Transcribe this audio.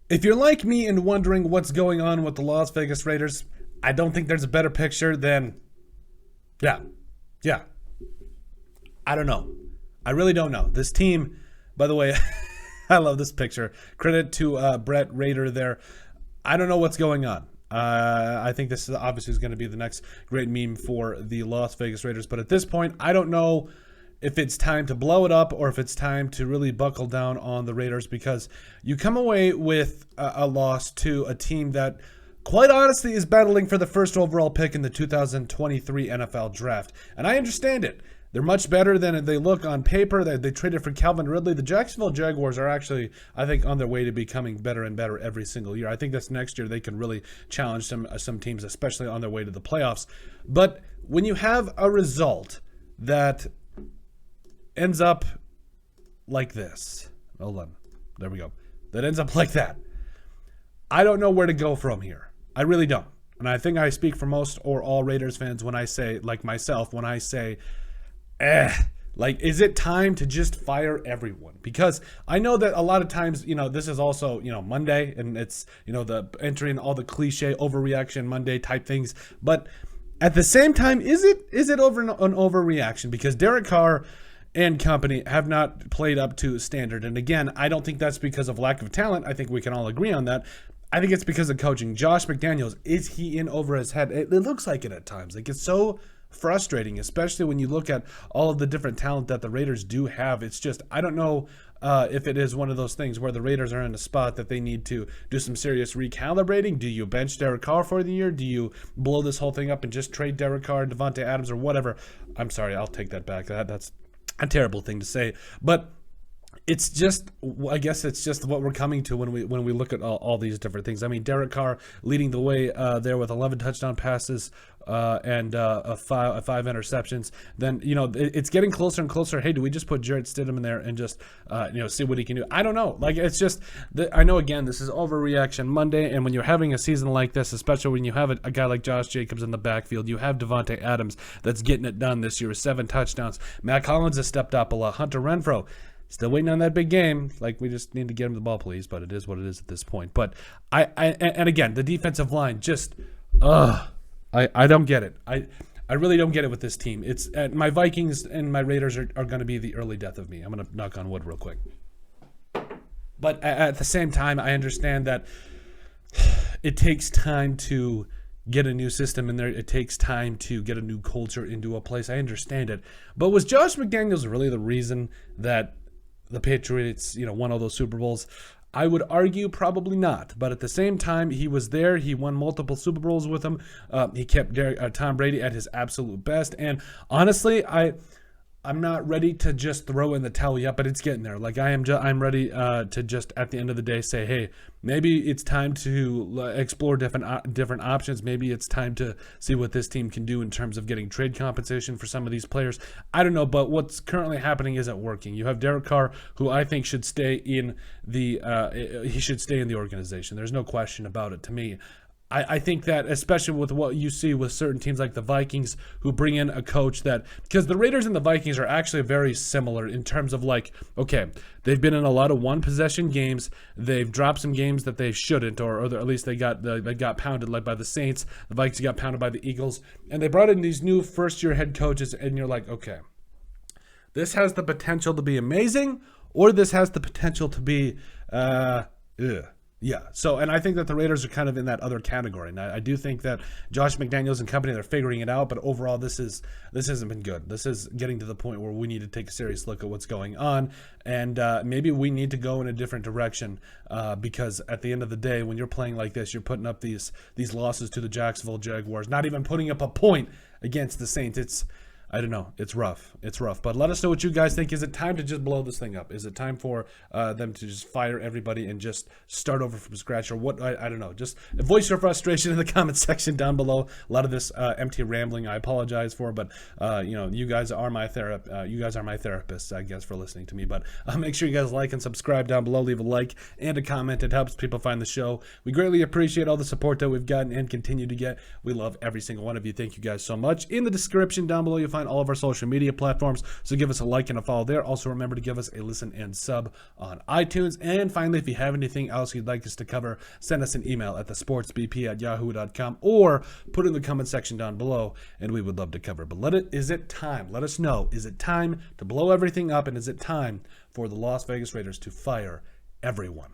If you're like me and wondering what's going on with the Las Vegas Raiders, I don't think there's a better picture than, yeah, yeah. I don't know. I really don't know. This team, by the way, I love this picture. Credit to Brett Rader there. I don't know what's going on. I think this is obviously is going to be the next great meme for the Las Vegas Raiders. But at this point, I don't know if it's time to blow it up or if it's time to really buckle down on the Raiders, because you come away with a loss to a team that quite honestly is battling for the first overall pick in the 2023 NFL draft. And I understand it. They're much better than they look on paper. They traded for Calvin Ridley. The Jacksonville Jaguars are actually, I think, on their way to becoming better and better every single year. I think this next year they can really challenge some teams, especially on their way to the playoffs. But when you have a result that ends up like this, hold on, there we go, that ends up like that, I don't know where to go from here. I really don't. And I think I speak for most or all Raiders fans when I say, like myself, when I say, like, is it time to just fire everyone? Because I know that a lot of times, this is also, Monday, and it's, the entering all the cliche overreaction Monday type things. But at the same time, is it an overreaction? Because Derek Carr and company have not played up to standard. And again, I don't think that's because of lack of talent. I think we can all agree on that. I think it's because of coaching. Josh McDaniels, is he in over his head? It looks like it at times. Like, it's so frustrating, especially when you look at all of the different talent that the Raiders do have. It's just, I don't know if it is one of those things where the Raiders are in a spot that they need to do some serious recalibrating. Do you bench Derek Carr for the year? Do you blow this whole thing up and just trade Derek Carr, Devontae Adams, or whatever? I'm sorry, I'll take that back. That's a terrible thing to say. But it's just, I guess it's just what we're coming to when we look at all these different things. I mean, Derek Carr leading the way there with 11 touchdown passes and five interceptions. Then, it's getting closer and closer. Hey, do we just put Jarrett Stidham in there and just, see what he can do? I don't know. Like, it's just, I know, again, this is overreaction Monday. And when you're having a season like this, especially when you have a guy like Josh Jacobs in the backfield, you have Devontae Adams that's getting it done this year with 7 touchdowns. Matt Collins has stepped up a lot. Hunter Renfrow, still waiting on that big game. Like, we just need to get him the ball, please. But it is what it is at this point. But and again, the defensive line just, I don't get it. I really don't get it with this team. It's my Vikings and my Raiders are going to be the early death of me. I'm going to knock on wood real quick. But at the same time, I understand that it takes time to get a new system in there. It takes time to get a new culture into a place. I understand it. But was Josh McDaniels really the reason that the Patriots, won all those Super Bowls? I would argue probably not. But at the same time, he was there. He won multiple Super Bowls with them. He kept Tom Brady at his absolute best. And honestly, I'm not ready to just throw in the towel yet, but it's getting there. Like, I'm ready to just at the end of the day say, hey, maybe it's time to explore different options. Maybe it's time to see what this team can do in terms of getting trade compensation for some of these players. I don't know, but what's currently happening isn't working. You have Derek Carr, who I think should stay in the organization. There's no question about it to me. I think that, especially with what you see with certain teams like the Vikings, who bring in a coach that, because the Raiders and the Vikings are actually very similar in terms of, like, okay, they've been in a lot of one-possession games. They've dropped some games that they shouldn't, or at least they got pounded, like by the Saints. The Vikings got pounded by the Eagles, and they brought in these new first-year head coaches, and you're like, okay, this has the potential to be amazing, or this has the potential to be, yeah. So, and I think that the Raiders are kind of in that other category. And I do think that Josh McDaniels and company, they're figuring it out. But overall, this hasn't been good. This is getting to the point where we need to take a serious look at what's going on. And maybe we need to go in a different direction because at the end of the day, when you're playing like this, you're putting up these losses to the Jacksonville Jaguars, not even putting up a point against the Saints. I don't know. It's rough. But let us know what you guys think. Is it time to just blow this thing up? Is it time for them to just fire everybody and just start over from scratch? Or what? I don't know. Just voice your frustration in the comment section down below. A lot of this empty rambling, I apologize for. But, you guys are my therapists, I guess, for listening to me. But make sure you guys like and subscribe down below. Leave a like and a comment. It helps people find the show. We greatly appreciate all the support that we've gotten and continue to get. We love every single one of you. Thank you guys so much. In the description down below, you'll find find all of our social media platforms, so give us a like and a follow there. Also, remember to give us a listen and sub on iTunes. And finally, if you have anything else you'd like us to cover, send us an email at thesportsbp@yahoo.com or put it in the comment section down below, and we would love to cover. But is it time? Let us know. Is it time to blow everything up, and is it time for the Las Vegas Raiders to fire everyone?